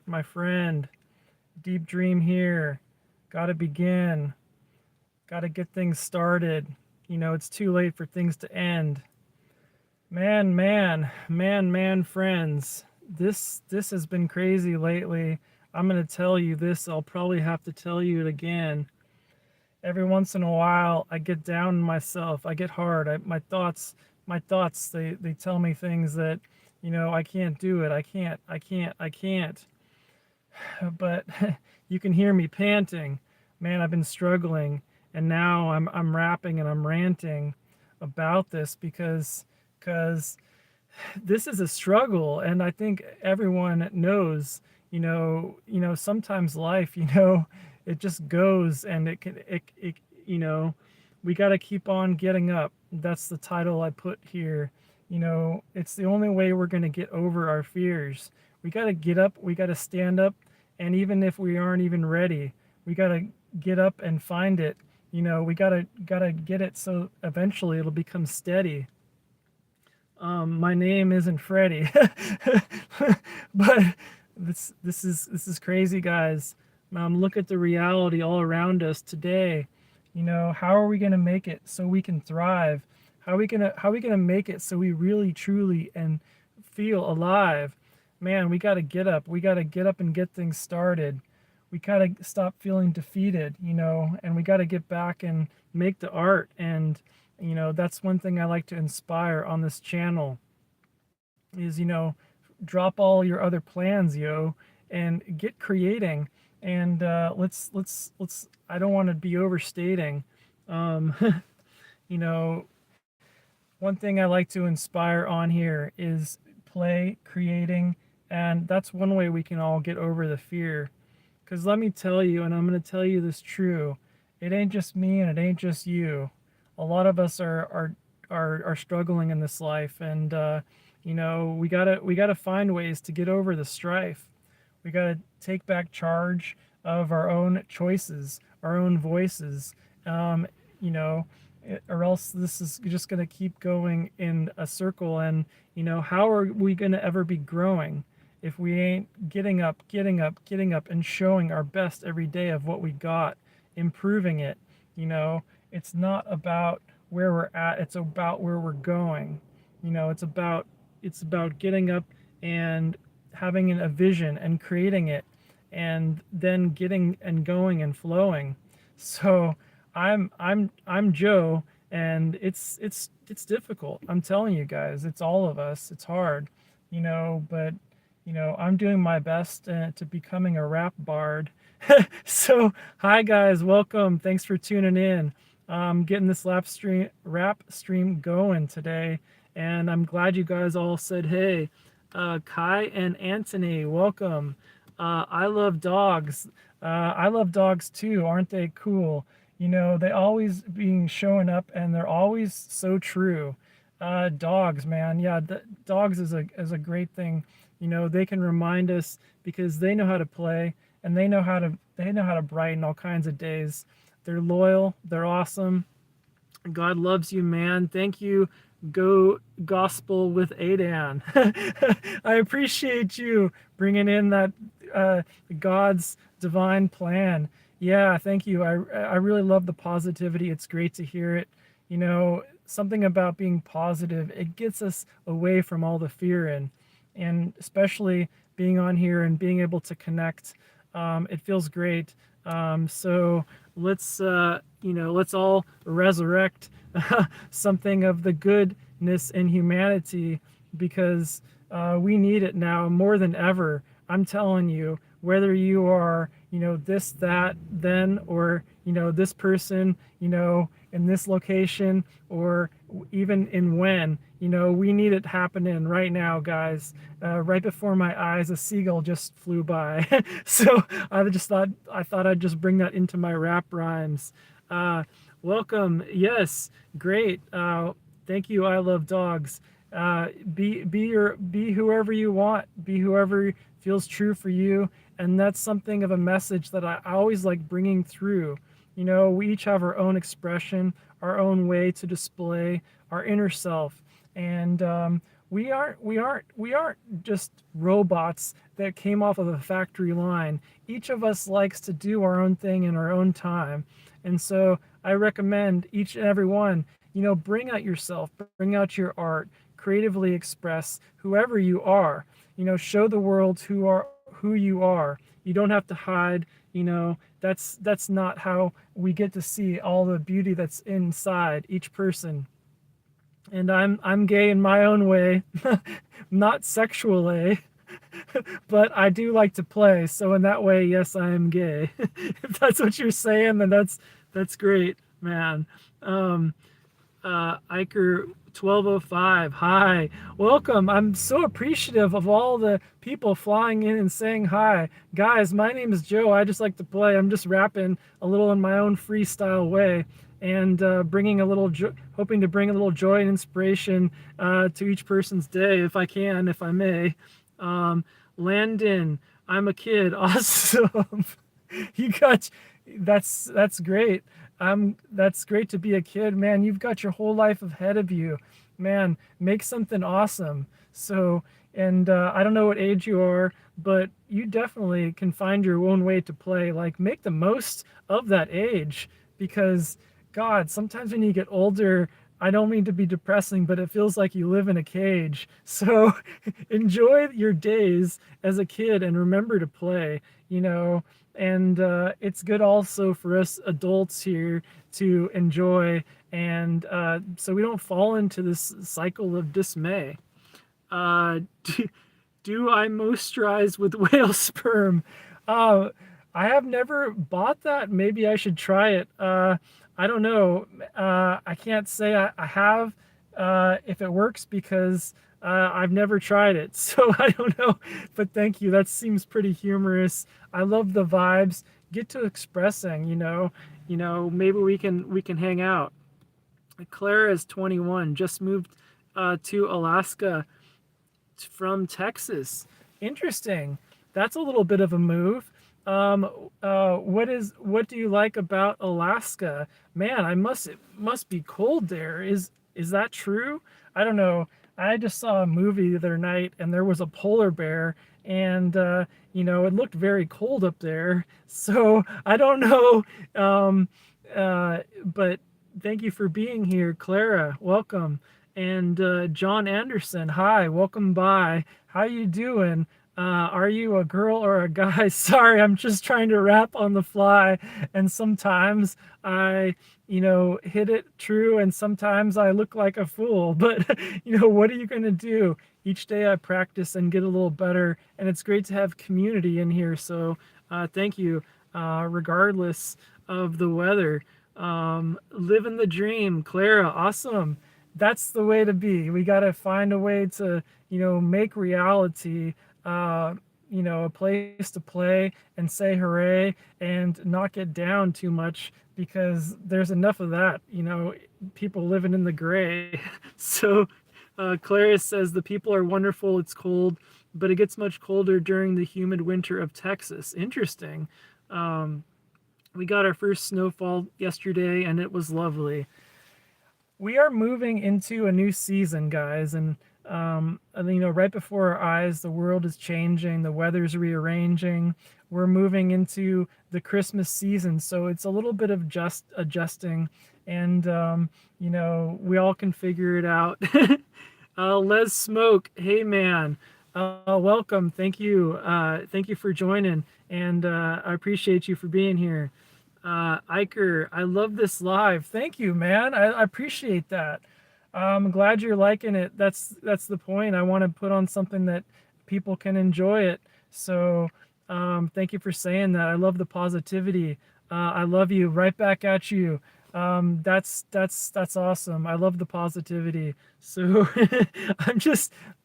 my friend. Deep dream here. Gotta begin. Gotta get things started. It's too late for things to end. Man, friends. This has been crazy lately. I'm gonna tell you this. I'll probably have to tell you it again. Every once in a while, I get down on myself. I get hard. My thoughts. They tell me things that, I can't do it. I can't. But you can hear me panting. Man, I've been struggling, and now I'm rapping and I'm ranting about this because this is a struggle, and I think everyone knows. Sometimes life, it just goes, and it we got to keep on getting up. That's the title I put here. It's the only way we're going to get over our fears. We got to get up, we got to stand up, and even if we aren't even ready, we got to get up and find it. We got to get it so eventually it'll become steady. My name isn't Freddie, but this is crazy, guys. Look at the reality all around us today. How are we gonna make it so we can thrive? How are we gonna make it so we really truly and feel alive? Man, we gotta get up. We gotta get up and get things started. We gotta stop feeling defeated, and we gotta get back and make the art. And that's one thing I like to inspire on this channel is, drop all your other plans, and get creating. And let's I don't want to be overstating. um you know One thing I like to inspire on here is play, creating, and that's one way we can all get over the fear. Because let me tell you, and I'm going to tell you this true, it ain't just me and it ain't just you. A lot of us are struggling in this life, and we gotta find ways to get over the strife. We gotta take back charge of our own choices, our own voices. Um, you know, or else this is just gonna keep going in a circle. And how are we gonna ever be growing if we ain't getting up, and showing our best every day of what we got, improving it? It's not about where we're at; it's about where we're going. It's about getting up and having a vision and creating it, and then getting and going and flowing. So I'm Joe, and it's difficult. I'm telling you guys, it's all of us. It's hard, but I'm doing my best to becoming a rap bard. So hi guys, welcome. Thanks for tuning in. Getting this rap stream going today, and I'm glad you guys all said hey. Kai and Anthony, welcome. I love dogs. I love dogs too. Aren't they cool? They always being showing up, and they're always so true. Dogs, man. Yeah, dogs is a great thing. They can remind us because they know how to play, and they know how to brighten all kinds of days. They're loyal. They're awesome. God loves you, man. Thank you. Go gospel with Adan. I appreciate you bringing in that uh, God's divine plan. Yeah, thank you. I really love the positivity. It's great to hear it. Something about being positive. It gets us away from all the fear, and especially being on here and being able to connect. It feels great. So let's all resurrect something of the goodness in humanity, because we need it now more than ever. I'm telling you, whether you are, this, that, then, or, this person, in this location, or even in when, we need it happening right now, guys. Right before my eyes, a seagull just flew by. So I thought I'd just bring that into my rap rhymes. Uh, Welcome. Yes, great. Thank you. I love dogs. Be whoever you want. Be whoever feels true for you, and that's something of a message that I always like bringing through. We each have our own expression, our own way to display our inner self, and we aren't just robots that came off of a factory line. Each of us likes to do our own thing in our own time. And so I recommend each and every one, bring out yourself, bring out your art, creatively express whoever you are. Show the world who you are. You don't have to hide. That's not how we get to see all the beauty that's inside each person. And I'm gay in my own way, not sexually, but I do like to play. So in that way, yes, I am gay. If that's what you're saying, then that's great, man. Um, Iker 1205, hi, welcome. I'm so appreciative of all the people flying in and saying hi. Guys, my name is Joe. I just like to play. I'm just rapping a little in my own freestyle way and bringing a little, hoping to bring a little joy and inspiration to each person's day, if I can, if I may. Um, Landon, I'm a kid. Awesome. You got that's great. That's great to be a kid, man. You've got your whole life ahead of you, man. Make something awesome. So, and I don't know what age you are, but you definitely can find your own way to play. Like, make the most of that age, because God, sometimes when you get older, I don't mean to be depressing, but it feels like you live in a cage. So enjoy your days as a kid and remember to play, and it's good also for us adults here to enjoy, and so we don't fall into this cycle of dismay. Uh, do, do I moisturize with whale sperm? Uh, I have never bought that. Maybe I should try it. I don't know. I can't say I have if it works, because I've never tried it. So I don't know. But thank you. That seems pretty humorous. I love the vibes. Get to expressing. Maybe we can hang out. Clara is 21. Just moved to Alaska from Texas. Interesting. That's a little bit of a move. Um, what do you like about Alaska? Man, it must be cold there. Is that true? I don't know. I just saw a movie the other night, and there was a polar bear, and it looked very cold up there. So I don't know. But thank you for being here, Clara. Welcome. And John Anderson, hi, welcome by. How you doing? Are you a girl or a guy? Sorry, I'm just trying to rap on the fly, and sometimes I, hit it true, and sometimes I look like a fool. But what are you gonna do? Each day I practice and get a little better, and it's great to have community in here. So thank you, regardless of the weather. Living the dream, Clara, awesome. That's the way to be. We got to find a way to, make reality, a place to play and say hooray and not get down too much, because there's enough of that, people living in the gray. So, Clarice says the people are wonderful. It's cold, but it gets much colder during the humid winter of Texas. Interesting. We got our first snowfall yesterday, and it was lovely. We are moving into a new season, guys, and right before our eyes, the world is changing, the weather's rearranging. We're moving into the Christmas season, so it's a little bit of just adjusting, and we all can figure it out. Les Smoke, hey man, welcome. Thank you. Thank you for joining, and I appreciate you for being here. Iker, I love this live. Thank you, man. I appreciate that. I'm glad you're liking it. That's the point. I want to put on something that people can enjoy it. So thank you for saying that. I love the positivity. I love you. Right back at you. That's awesome. I love the positivity. So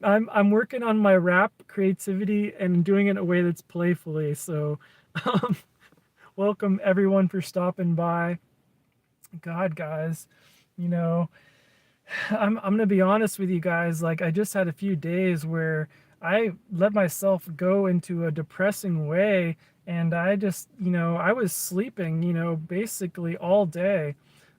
I'm working on my rap creativity and doing it in a way that's playfully. So um, welcome everyone for stopping by. God, guys, you know, I'm gonna be honest with you guys. Like, I just had a few days where I let myself go into a depressing way, and I just, I was sleeping, basically all day.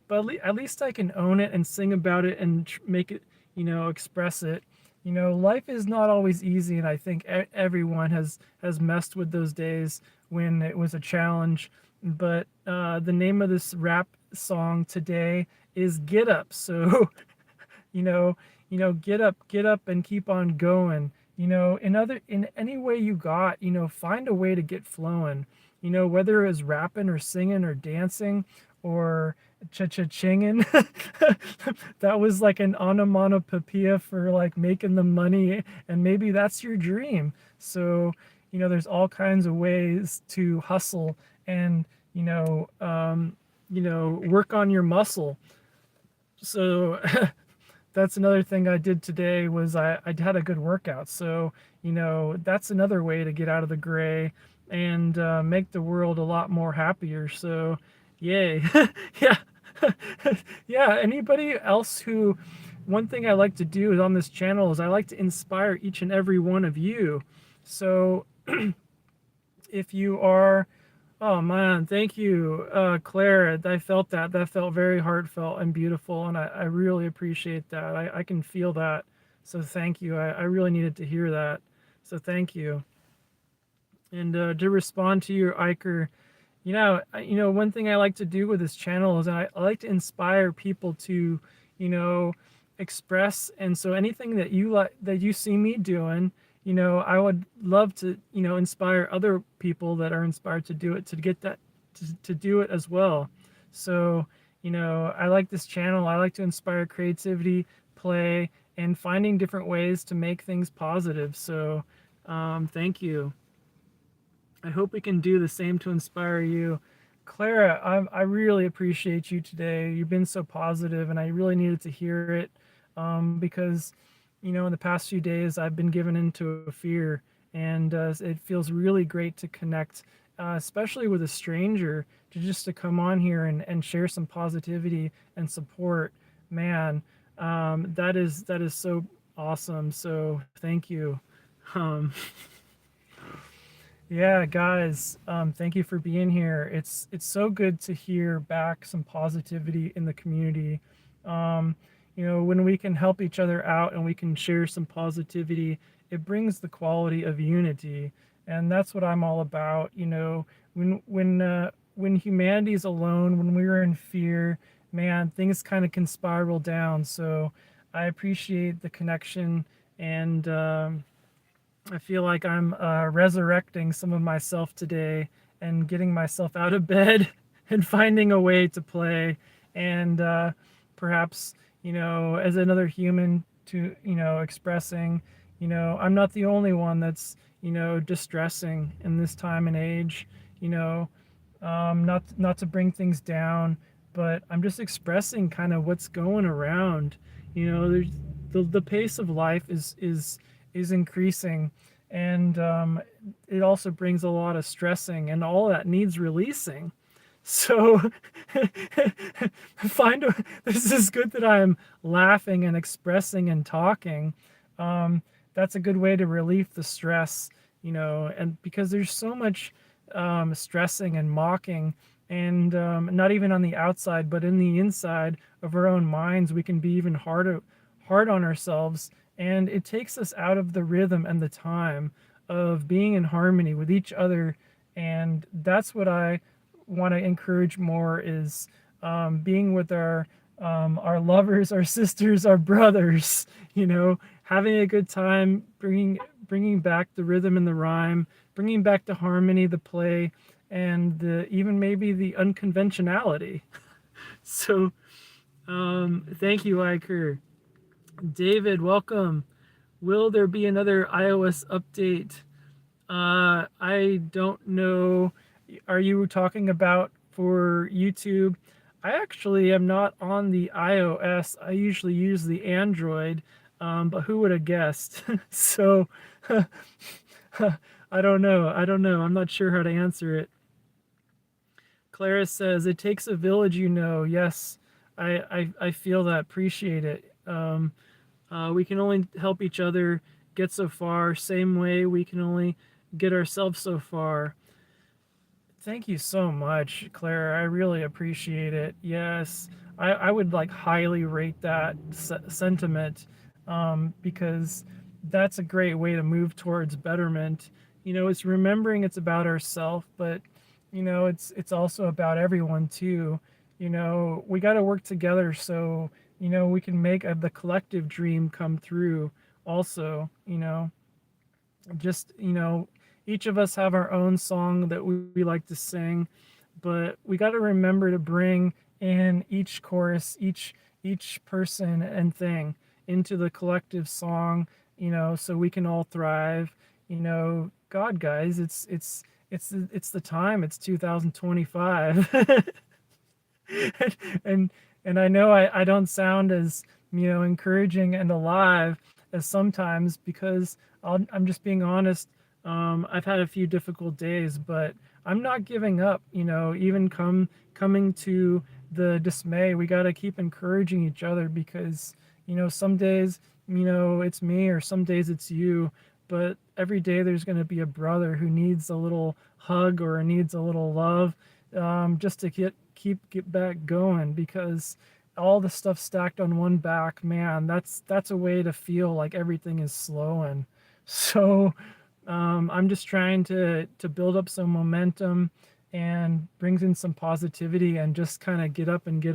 But at least I can own it and sing about it and make it, express it. Life is not always easy, and I think everyone has messed with those days when it was a challenge. But the name of this rap song today is "Get Up." So you know, get up and keep on going. In any way you got, find a way to get flowing. Whether it's rapping or singing or dancing or cha-cha-chinging. That was like an onomatopoeia for like making the money, and maybe that's your dream. So, there's all kinds of ways to hustle and, work on your muscle. So that's another thing I did today was I had a good workout. So, that's another way to get out of the gray and make the world a lot more happier. So, yay. Yeah. Yeah. Anybody else who, one thing I like to do is on this channel is I like to inspire each and every one of you. So, if you are, oh man, thank you, Claire. I felt that. That felt very heartfelt and beautiful, and I really appreciate that. I can feel that. So thank you. I really needed to hear that. So thank you. And to respond to your Iker, one thing I like to do with this channel is I like to inspire people to, you know, express. And so anything that you like, that you see me doing, I would love to, inspire other people that are inspired to do it, to get that, to do it as well. So, I like this channel. I like to inspire creativity, play, and finding different ways to make things positive. So, thank you. I hope we can do the same to inspire you. Clara, I really appreciate you today. You've been so positive, and I really needed to hear it because, in the past few days, I've been given into a fear, and it feels really great to connect, especially with a stranger, to come on here and share some positivity and support. Man, that is so awesome. So thank you. Um, Yeah, guys, thank you for being here. It's so good to hear back some positivity in the community. Um, when we can help each other out and we can share some positivity, it brings the quality of unity, and that's what I'm all about. When humanity's alone, when we're in fear, man, things kind of can spiral down. So I appreciate the connection and. I feel like I'm resurrecting some of myself today and getting myself out of bed and finding a way to play and perhaps, as another human to, expressing, I'm not the only one that's, distressing in this time and age, you know, not to bring things down, but I'm just expressing kind of what's going around. There's the pace of life is increasing, and it also brings a lot of stressing, and all that needs releasing. So this is good that I'm laughing and expressing and talking. That's a good way to relieve the stress, and because there's so much stressing and mocking, and not even on the outside, but in the inside of our own minds, we can be even hard on ourselves, and it takes us out of the rhythm and the time of being in harmony with each other. And that's what I want to encourage more is being with our lovers, our sisters, our brothers, having a good time, bringing back the rhythm and the rhyme, bringing back the harmony, the play, and even maybe the unconventionality. So thank you, Iker. David, welcome. Will there be another iOS update? I don't know. Are you talking about for YouTube? I actually am not on the iOS. I usually use the Android, but who would have guessed? So I don't know. I don't know. I'm not sure how to answer it. Clara says, it takes a village, Yes, I feel that. Appreciate it. We can only help each other get so far. Same way we can only get ourselves so far. Thank you so much, Claire. I really appreciate it. Yes, I would like highly rate that sentiment. because that's a great way to move towards betterment. It's remembering it's about ourselves, but it's also about everyone too. We got to work together so we can make the collective dream come through. Also, just each of us have our own song that we like to sing, but we got to remember to bring in each chorus, each person and thing into the collective song, so we can all thrive. God, guys, it's the time. It's 2025. and and I know I don't sound as encouraging and alive as sometimes, because I'm just being honest. I've had a few difficult days, but I'm not giving up. Even coming to the dismay, we got to keep encouraging each other, because some days it's me, or some days it's you, but every day there's going to be a brother who needs a little hug or needs a little love, just to get back going, because all the stuff stacked on one back, man, that's a way to feel like everything is slowing. So I'm just trying to build up some momentum and brings in some positivity, and just kind of get up and get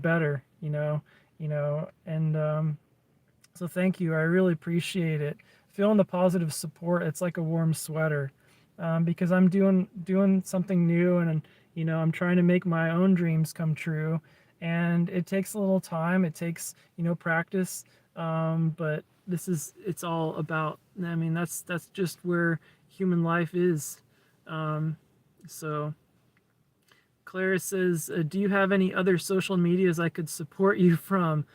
better, and so thank you. I really appreciate it. Feeling the positive support, it's like a warm sweater, because I'm doing something new, and I'm trying to make my own dreams come true, and it takes a little time. It takes practice, but it's all about. I mean, that's just where human life is. Um, so Clara says, "Do you have any other social medias I could support you from?"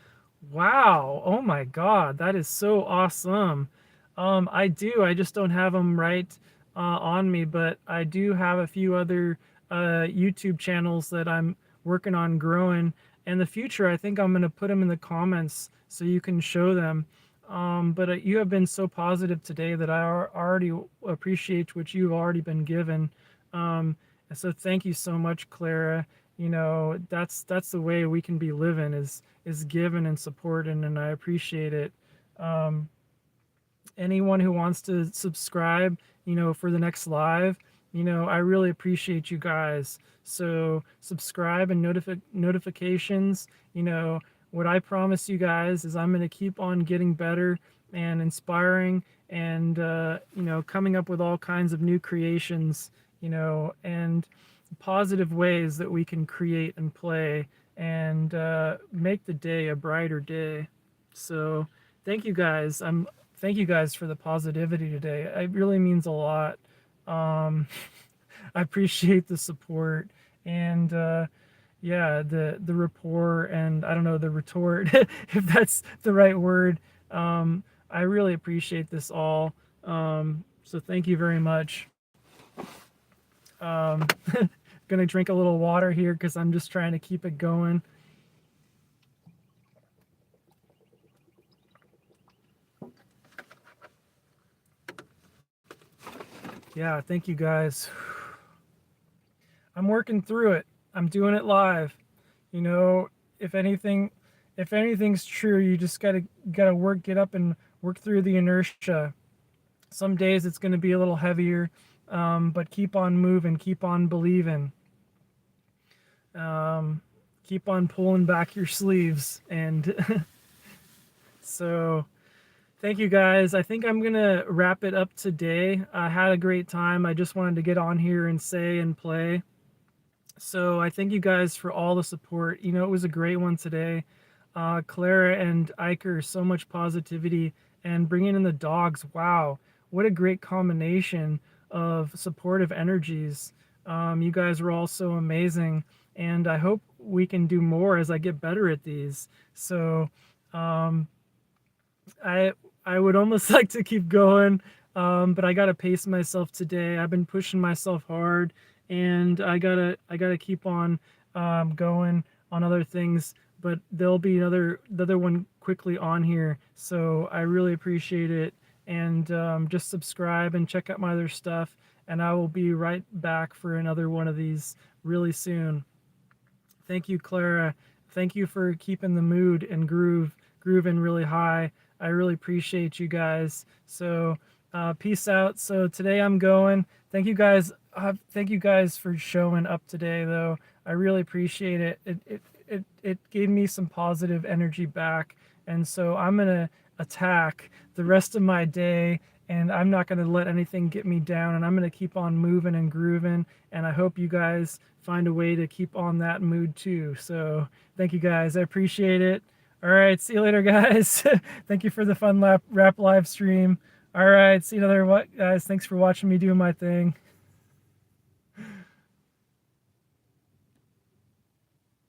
Wow. Oh my God. That is so awesome. I do. I just don't have them right on me, but I do have a few other YouTube channels that I'm working on growing. In the future, I think I'm going to put them in the comments so you can show them. But you have been so positive today that I already appreciate what you've already been given. So thank you so much, Clara. That's the way we can be living, is given and supporting, and I appreciate it. Um, Anyone who wants to subscribe, for the next live, I really appreciate you guys. So subscribe and notifications. What I promise you guys is I'm going to keep on getting better and inspiring, and coming up with all kinds of new creations, and positive ways that we can create and play, and make the day a brighter day. So thank you guys for the positivity today. It really means a lot. um, I appreciate the support, and yeah, the rapport, and I don't know, the retort, if that's the right word. I really appreciate this all. So thank you very much. um, Gonna drink a little water here because I'm just trying to keep it going. Yeah, thank you guys. I'm working through it. I'm doing it live. You know, if anything, if anything's true, you just gotta get up and work through the inertia. Some days it's gonna be a little heavier, but keep on moving, keep on believing, um, keep on pulling back your sleeves, and so thank you guys. I think I'm gonna wrap it up today. I had a great time. I just wanted to get on here and say and play. So I thank you guys for all the support. It was a great one today. Clara and Iker, so much positivity, and bringing in the dogs. Wow, what a great combination of supportive energies. You guys were all so amazing, and I hope we can do more as I get better at these. So um, I I would almost like to keep going, but I gotta pace myself today. I've been pushing myself hard, and I gotta keep on going on other things. But there'll be the other one quickly on here. So I really appreciate it, and just subscribe and check out my other stuff. And I will be right back for another one of these really soon. Thank you, Clara. Thank you for keeping the mood and groove grooving really high. I really appreciate you guys. So peace out. So today I'm going. Thank you guys for showing up today, though. I really appreciate it. It gave me some positive energy back, and so I'm gonna attack the rest of my day, and I'm not gonna let anything get me down, and I'm gonna keep on moving and grooving. And I hope you guys find a way to keep on that mood too. So thank you guys. I appreciate it. All right, see you later, guys. Thank you for the fun rap live stream. All right, see you later, guys. Thanks for watching me do my thing.